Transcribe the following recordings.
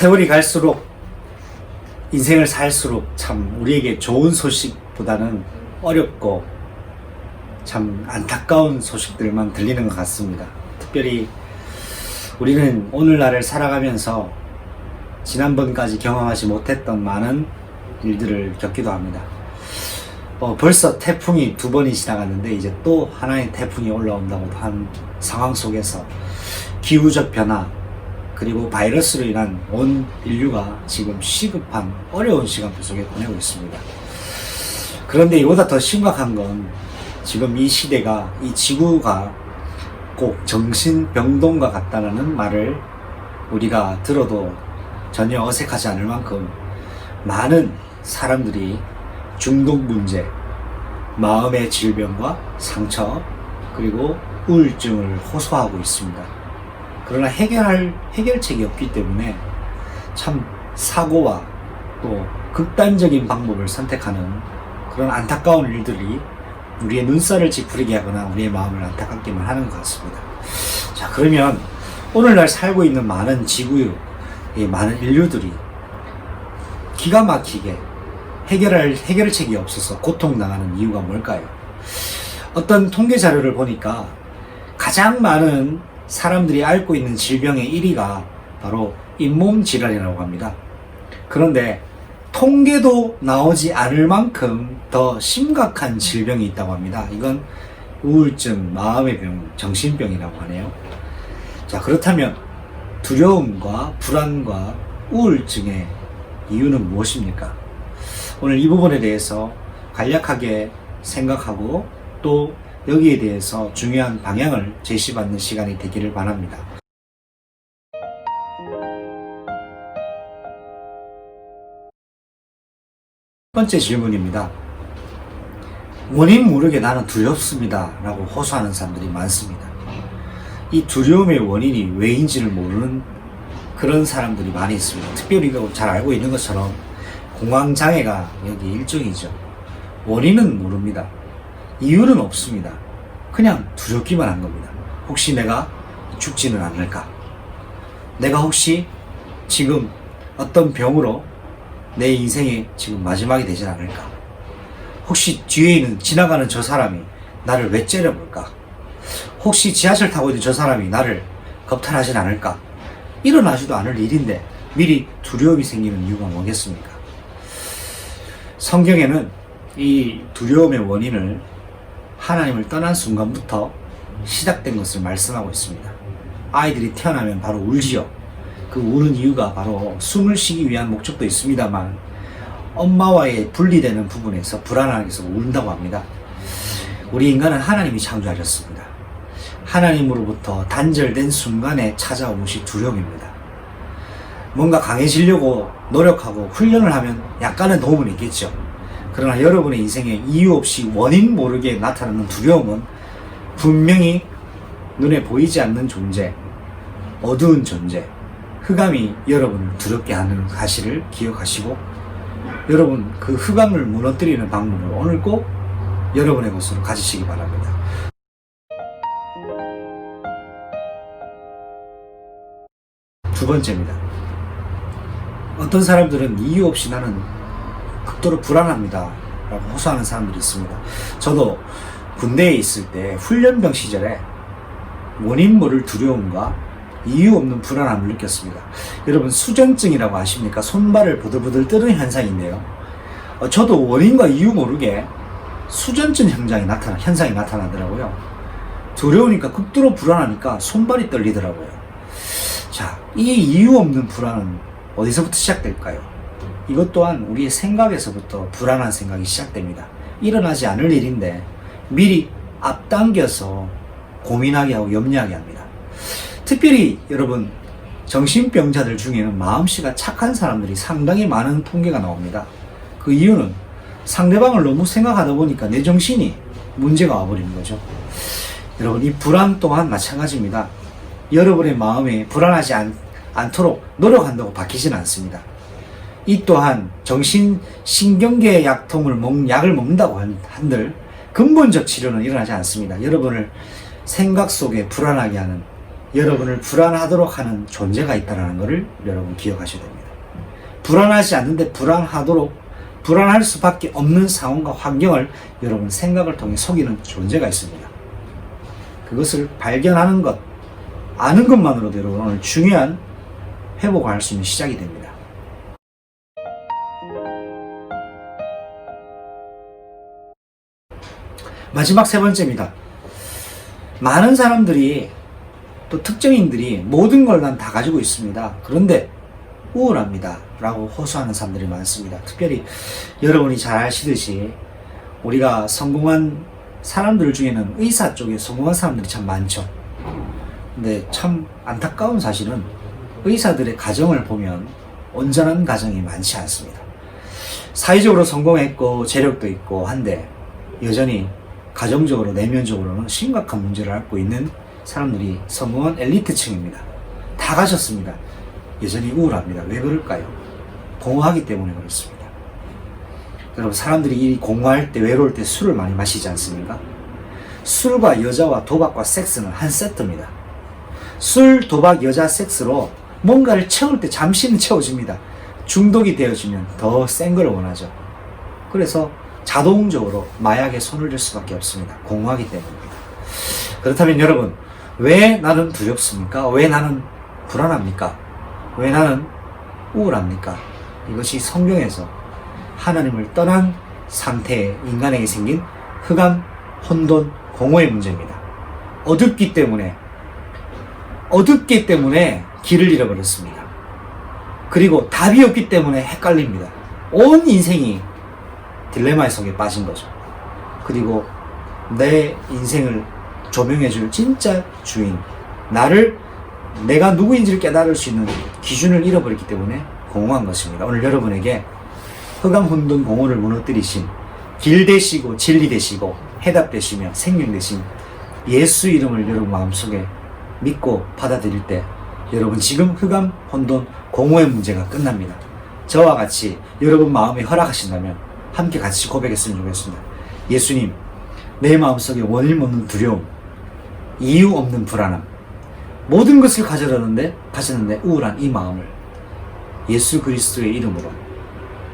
세월이 갈수록 인생을 살수록 참 우리에게 좋은 소식보다는 어렵고 참 안타까운 소식들만 들리는 것 같습니다. 특별히 우리는 오늘날을 살아가면서 지난번까지 경험하지 못했던 많은 일들을 겪기도 합니다. 벌써 태풍이 2번이 지나갔는데 이제 또 하나의 태풍이 올라온다고 한 상황 속에서 기후적 변화 그리고 바이러스로 인한 온 인류가 지금 시급한 어려운 시간표 속에 보내고 있습니다. 그런데 이보다 더 심각한 건 지금 이 시대가, 이 지구가 꼭 정신병동과 같다는 말을 우리가 들어도 전혀 어색하지 않을 만큼 많은 사람들이 중독 문제, 마음의 질병과 상처, 그리고 우울증을 호소하고 있습니다. 그러나 해결책이 없기 때문에 참 사고와 또 극단적인 방법을 선택하는 그런 안타까운 일들이 우리의 눈살을 찌푸리게 하거나 우리의 마음을 안타깝게만 하는 것 같습니다. 자, 그러면 오늘날 살고 있는 많은 지구의 많은 인류들이 기가 막히게 해결책이 없어서 고통당하는 이유가 뭘까요? 어떤 통계 자료를 보니까 가장 많은 사람들이 앓고 있는 질병의 1위가 바로 잇몸 질환이라고 합니다. 그런데 통계도 나오지 않을 만큼 더 심각한 질병이 있다고 합니다. 이건 우울증, 마음의 병, 정신병이라고 하네요. 자, 그렇다면 두려움과 불안과 우울증의 이유는 무엇입니까? 오늘 이 부분에 대해서 간략하게 생각하고 또 여기에 대해서 중요한 방향을 제시받는 시간이 되기를 바랍니다. 첫 번째 질문입니다. 원인 모르게 나는 두렵습니다 라고 호소하는 사람들이 많습니다. 이 두려움의 원인이 왜인지를 모르는 그런 사람들이 많이 있습니다. 특별히 우리가 잘 알고 있는 것처럼 공황장애가 여기 일종이죠. 원인은 모릅니다. 이유는 없습니다. 그냥 두렵기만 한 겁니다. 혹시 내가 죽지는 않을까? 내가 혹시 지금 어떤 병으로 내 인생의 지금 마지막이 되진 않을까? 혹시 뒤에 있는 지나가는 저 사람이 나를 왜 째려볼까? 혹시 지하철 타고 있는 저 사람이 나를 겁탈하진 않을까? 일어나지도 않을 일인데 미리 두려움이 생기는 이유가 뭐겠습니까? 성경에는 이 두려움의 원인을 하나님을 떠난 순간부터 시작된 것을 말씀하고 있습니다. 아이들이 태어나면 바로 울지요. 그 우는 이유가 바로 숨을 쉬기 위한 목적도 있습니다만 엄마와의 분리되는 부분에서 불안하게 해서 울다고 합니다. 우리 인간은 하나님이 창조하셨습니다. 하나님으로부터 단절된 순간에 찾아온 것이 두려움입니다. 뭔가 강해지려고 노력하고 훈련을 하면 약간의 도움은 있겠죠. 그러나 여러분의 인생에 이유 없이 원인 모르게 나타나는 두려움은 분명히 눈에 보이지 않는 존재, 어두운 존재, 흑암이 여러분을 두렵게 하는 사실을 기억하시고 여러분 그 흑암을 무너뜨리는 방법을 오늘 꼭 여러분의 것으로 가지시기 바랍니다. 두 번째입니다. 어떤 사람들은 이유 없이 나는 극도로 불안합니다 라고 호소하는 사람들이 있습니다. 저도 군대에 있을 때 훈련병 시절에 원인 모를 두려움과 이유 없는 불안함을 느꼈습니다. 여러분 수전증이라고 아십니까? 손발을 부들부들 뜨는 현상인데요. 저도 원인과 이유 모르게 수전증 현상이 나타나더라고요. 두려우니까 극도로 불안하니까 손발이 떨리더라고요. 자, 이 이유 없는 불안은 어디서부터 시작될까요? 이것 또한 우리의 생각에서부터 불안한 생각이 시작됩니다. 일어나지 않을 일인데 미리 앞당겨서 고민하게 하고 염려하게 합니다. 특별히 여러분 정신병자들 중에는 마음씨가 착한 사람들이 상당히 많은 통계가 나옵니다. 그 이유는 상대방을 너무 생각하다 보니까 내 정신이 문제가 와버리는 거죠. 여러분 이 불안 또한 마찬가지입니다. 여러분의 마음에 불안하지 않도록 노력한다고 바뀌지는 않습니다. 이 또한 정신신경계 약을 먹는다고 한들 근본적 치료는 일어나지 않습니다. 여러분을 생각 속에 불안하게 하는 여러분을 불안하도록 하는 존재가 있다는 것을 여러분 기억하셔야 됩니다. 불안하지 않는데 불안할 수밖에 없는 상황과 환경을 여러분 생각을 통해 속이는 존재가 있습니다. 그것을 발견하는 것, 아는 것만으로도 여러분 오늘 중요한 회복을 할 수 있는 시작이 됩니다. 마지막 세 번째입니다. 많은 사람들이 또 특정인들이 모든 걸 난 다 가지고 있습니다. 그런데 우울합니다 라고 호소하는 사람들이 많습니다. 특별히 여러분이 잘 아시듯이 우리가 성공한 사람들 중에는 의사 쪽에 성공한 사람들이 참 많죠. 근데 참 안타까운 사실은 의사들의 가정을 보면 온전한 가정이 많지 않습니다. 사회적으로 성공했고 재력도 있고 한데 여전히 가정적으로 내면적으로는 심각한 문제를 앓고 있는 사람들이 성공한 엘리트층입니다. 다 가졌습니다. 여전히 우울합니다. 왜 그럴까요? 공허하기 때문에 그렇습니다. 여러분, 사람들이 이 공허할 때, 외로울 때 술을 많이 마시지 않습니까? 술과 여자와 도박과 섹스는 한 세트입니다. 술, 도박, 여자, 섹스로 뭔가를 채울 때 잠시는 채워집니다. 중독이 되어지면 더 센 걸 원하죠. 그래서 자동적으로 마약에 손을 댈 수밖에 없습니다. 공허하기 때문입니다. 그렇다면 여러분, 왜 나는 두렵습니까? 왜 나는 불안합니까? 왜 나는 우울합니까? 이것이 성경에서 하나님을 떠난 상태의 인간에게 생긴 흑암, 혼돈, 공허의 문제입니다. 어둡기 때문에 길을 잃어버렸습니다. 그리고 답이 없기 때문에 헷갈립니다. 온 인생이 딜레마 속에 빠진 거죠. 그리고 내 인생을 조명해줄 진짜 주인, 내가 누구인지를 깨달을 수 있는 기준을 잃어버렸기 때문에 공허한 것입니다. 오늘 여러분에게 흑암, 혼돈, 공허를 무너뜨리신 길 되시고 진리 되시고 해답 되시며 생명 되신 예수 이름을 여러분 마음속에 믿고 받아들일 때 여러분 지금 흑암, 혼돈, 공허의 문제가 끝납니다. 저와 같이 여러분 마음에 허락하신다면 함께 같이 고백했으면 좋겠습니다. 예수님, 내 마음속에 원인 없는 두려움, 이유 없는 불안함, 모든 것을 가졌는데 우울한 이 마음을 예수 그리스도의 이름으로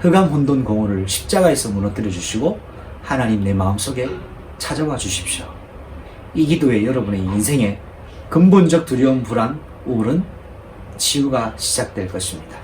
흑암, 혼돈, 공허를 십자가에서 무너뜨려 주시고 하나님 내 마음속에 찾아와 주십시오. 이 기도에 여러분의 인생에 근본적 두려움, 불안, 우울은 치유가 시작될 것입니다.